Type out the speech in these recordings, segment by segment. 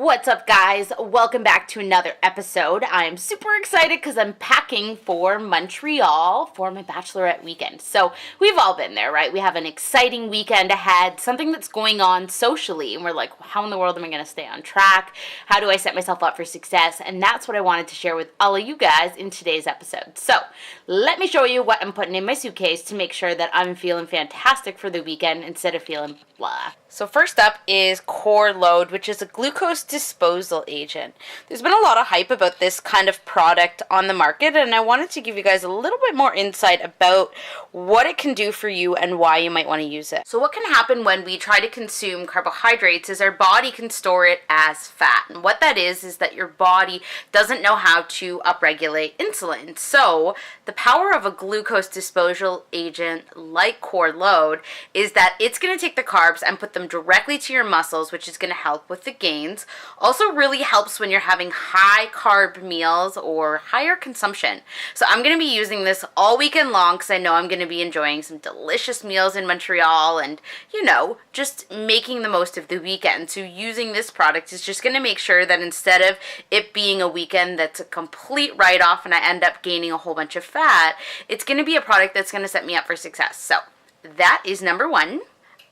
What's up, guys? Welcome back to another episode. I'm super excited because I'm packing for Montreal for my Bachelorette weekend. So we've all been there, right? We have an exciting weekend ahead, something that's going on socially, and we're like, how in the world am I going to stay on track? How do I set myself up for success? And that's what I wanted to share with all of you guys in today's episode. So let me show you what I'm putting in my suitcase to make sure that I'm feeling fantastic for the weekend instead of feeling blah. So first up is Core Load, which is a glucose disposal agent. There's been a lot of hype about this kind of product on the market, and I wanted to give you guys a little bit more insight about what it can do for you and why you might want to use it. So what can happen when we try to consume carbohydrates is our body can store it as fat. And what that is that your body doesn't know how to upregulate insulin. So the power of a glucose disposal agent like Core Load is that it's going to take the carbs and put them directly to your muscles, which is going to help with the gains. Also really helps when you're having high carb meals or higher consumption. So I'm going to be using this all weekend long because I know I'm going to be enjoying some delicious meals in Montreal and, you know, just making the most of the weekend. So using this product is just going to make sure that instead of it being a weekend that's a complete write-off and I end up gaining a whole bunch of fat, it's going to be a product that's going to set me up for success. So that is number one.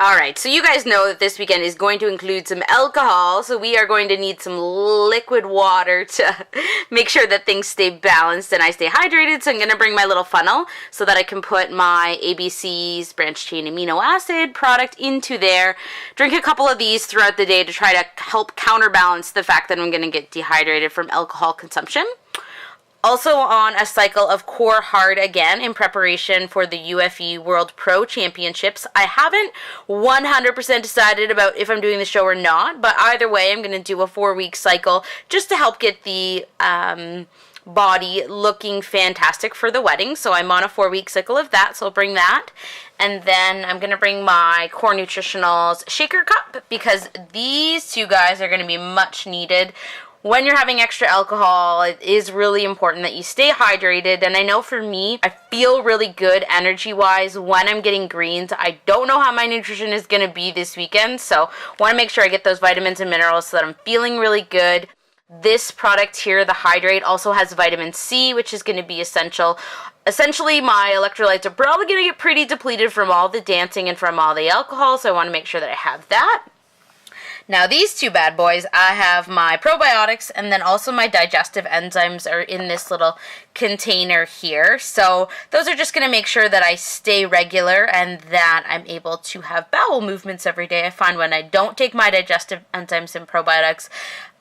Alright, so you guys know that this weekend is going to include some alcohol, so we are going to need some liquid water to make sure that things stay balanced and I stay hydrated. So I'm going to bring my little funnel so that I can put my ABC's branched chain amino acid product into there. Drink a couple of these throughout the day to try to help counterbalance the fact that I'm going to get dehydrated from alcohol consumption. Also on a cycle of Core Hard again in preparation for the UFE World Pro Championships. I haven't 100% decided about if I'm doing the show or not, but either way I'm going to do a 4-week cycle just to help get the body looking fantastic for the wedding. So I'm on a 4-week cycle of that, so I'll bring that. And then I'm going to bring my Core Nutritionals shaker cup because these two guys are going to be much needed. When you're having extra alcohol, it is really important that you stay hydrated. And I know for me, I feel really good energy-wise when I'm getting greens. I don't know how my nutrition is going to be this weekend, so I want to make sure I get those vitamins and minerals so that I'm feeling really good. This product here, the Hydrate, also has vitamin C, which is going to be essential. Essentially, my electrolytes are probably going to get pretty depleted from all the dancing and from all the alcohol, so I want to make sure that I have that. Now these two bad boys, I have my probiotics and then also my digestive enzymes are in this little container here. So those are just going to make sure that I stay regular and that I'm able to have bowel movements every day. I find when I don't take my digestive enzymes and probiotics,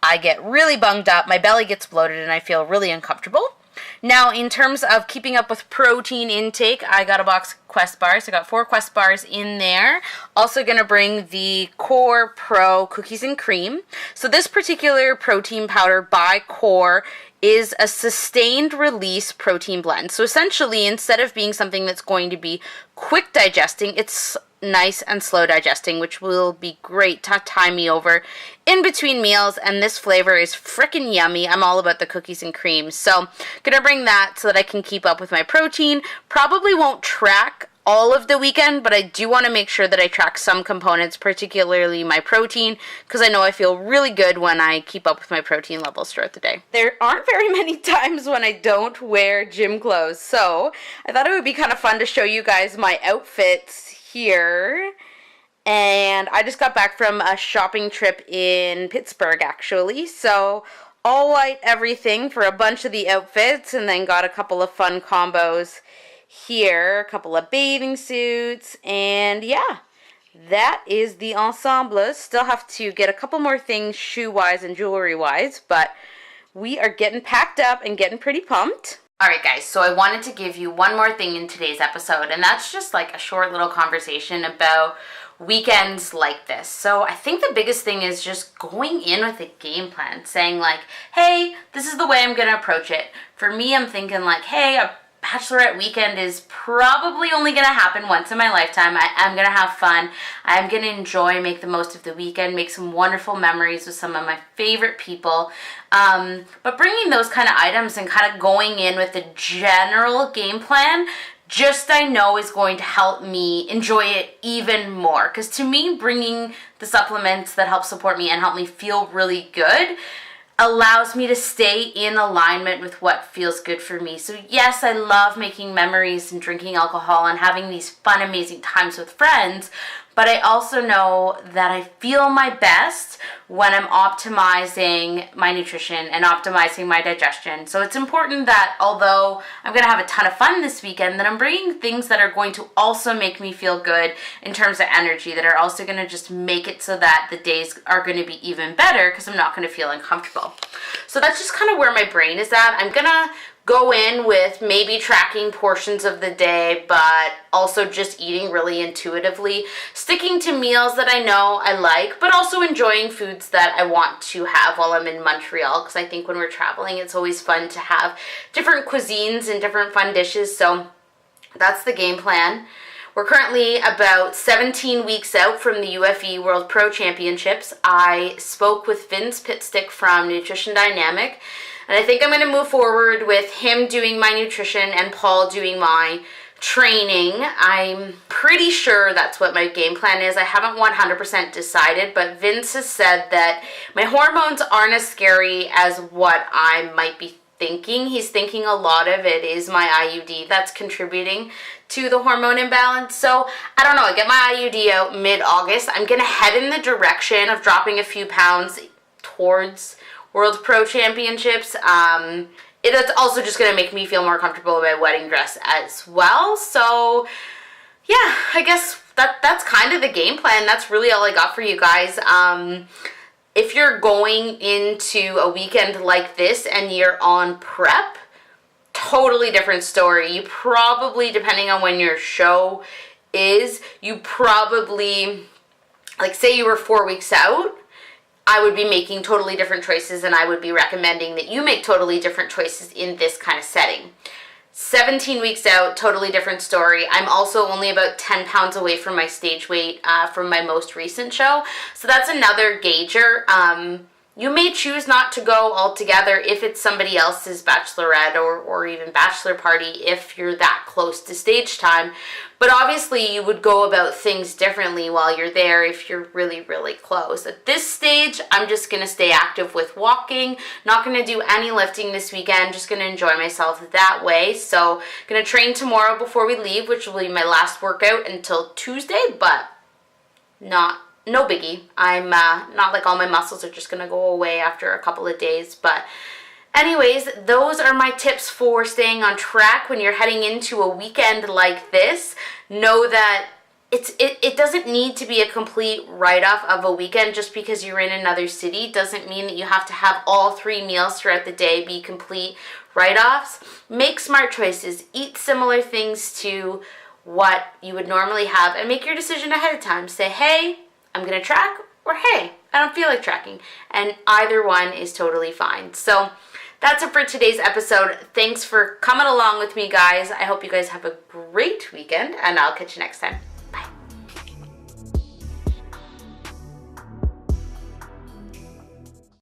I get really bunged up, my belly gets bloated, and I feel really uncomfortable. Now, in terms of keeping up with protein intake, I got a box of Quest bars. I got 4 Quest bars in there. Also going to bring the Core Pro Cookies and Cream. So this particular protein powder by Core is a sustained release protein blend. So essentially, instead of being something that's going to be quick digesting, it's nice and slow digesting, which will be great to time me over in between meals, and this flavor is freaking yummy. I'm all about the cookies and cream, so gonna bring that so that I can keep up with my protein. Probably won't track all of the weekend, but I do want to make sure that I track some components, particularly my protein, because I know I feel really good when I keep up with my protein levels throughout the day. There aren't very many times when I don't wear gym clothes, so I thought it would be kind of fun to show you guys my outfits here. And I just got back from a shopping trip in Pittsburgh, actually, so all white everything for a bunch of the outfits, and then got a couple of fun combos here, a couple of bathing suits, and yeah, that is the ensemble. Still have to get a couple more things shoe-wise and jewelry-wise, but we are getting packed up and getting pretty pumped. Alright guys, so I wanted to give you one more thing in today's episode, and that's just like a short little conversation about weekends like this. So I think the biggest thing is just going in with a game plan, saying like, hey, this is the way I'm going to approach it. For me, I'm thinking like, hey, a Bachelorette weekend is probably only going to happen once in my lifetime. I am going to have fun. I'm going to enjoy, make the most of the weekend, make some wonderful memories with some of my favorite people. But bringing those kind of items and kind of going in with a general game plan just I know is going to help me enjoy it even more. Because to me, bringing the supplements that help support me and help me feel really good allows me to stay in alignment with what feels good for me. So yes, I love making memories and drinking alcohol and having these fun, amazing times with friends, but I also know that I feel my best when I'm optimizing my nutrition and optimizing my digestion. So it's important that although I'm going to have a ton of fun this weekend, that I'm bringing things that are going to also make me feel good in terms of energy, that are also going to just make it so that the days are going to be even better because I'm not going to feel uncomfortable. So that's just kind of where my brain is at. I'm going to go in with maybe tracking portions of the day, but also just eating really intuitively, sticking to meals that I know I like, but also enjoying foods that I want to have while I'm in Montreal, because I think when we're traveling, it's always fun to have different cuisines and different fun dishes. So that's the game plan. We're currently about 17 weeks out from the UFE World Pro Championships. I spoke with Vince Pitstick from Nutrition Dynamic, and I think I'm going to move forward with him doing my nutrition and Paul doing my training. I'm pretty sure that's what my game plan is. I haven't 100% decided, but Vince has said that my hormones aren't as scary as what I might be thinking. He's thinking a lot of it is my IUD that's contributing to the hormone imbalance. So I don't know, I get my IUD out mid-August. I'm going to head in the direction of dropping a few pounds towards World Pro Championships. It's also just going to make me feel more comfortable in my wedding dress as well. So yeah, I guess that's kind of the game plan. That's really all I got for you guys. If you're going into a weekend like this and you're on prep, totally different story. You probably, depending on when your show is, you probably, like say you were 4 weeks out, I would be making totally different choices, and I would be recommending that you make totally different choices in this kind of setting. 17 weeks out, totally different story. I'm also only about 10 pounds away from my stage weight from my most recent show. So that's another gauger. You may choose not to go altogether if it's somebody else's bachelorette or even bachelor party if you're that close to stage time. But obviously you would go about things differently while you're there if you're really, really close. At this stage, I'm just going to stay active with walking. Not going to do any lifting this weekend. Just going to enjoy myself that way. So going to train tomorrow before we leave, which will be my last workout until Tuesday, but no biggie. I'm not like all my muscles are just going to go away after a couple of days. But anyways, those are my tips for staying on track when you're heading into a weekend like this. Know that it doesn't need to be a complete write-off of a weekend just because you're in another city. Doesn't mean that you have to have all 3 meals throughout the day be complete write-offs. Make smart choices. Eat similar things to what you would normally have and make your decision ahead of time. Say, hey, I'm going to track, or hey, I don't feel like tracking. And either one is totally fine. So that's it for today's episode. Thanks for coming along with me, guys. I hope you guys have a great weekend, and I'll catch you next time.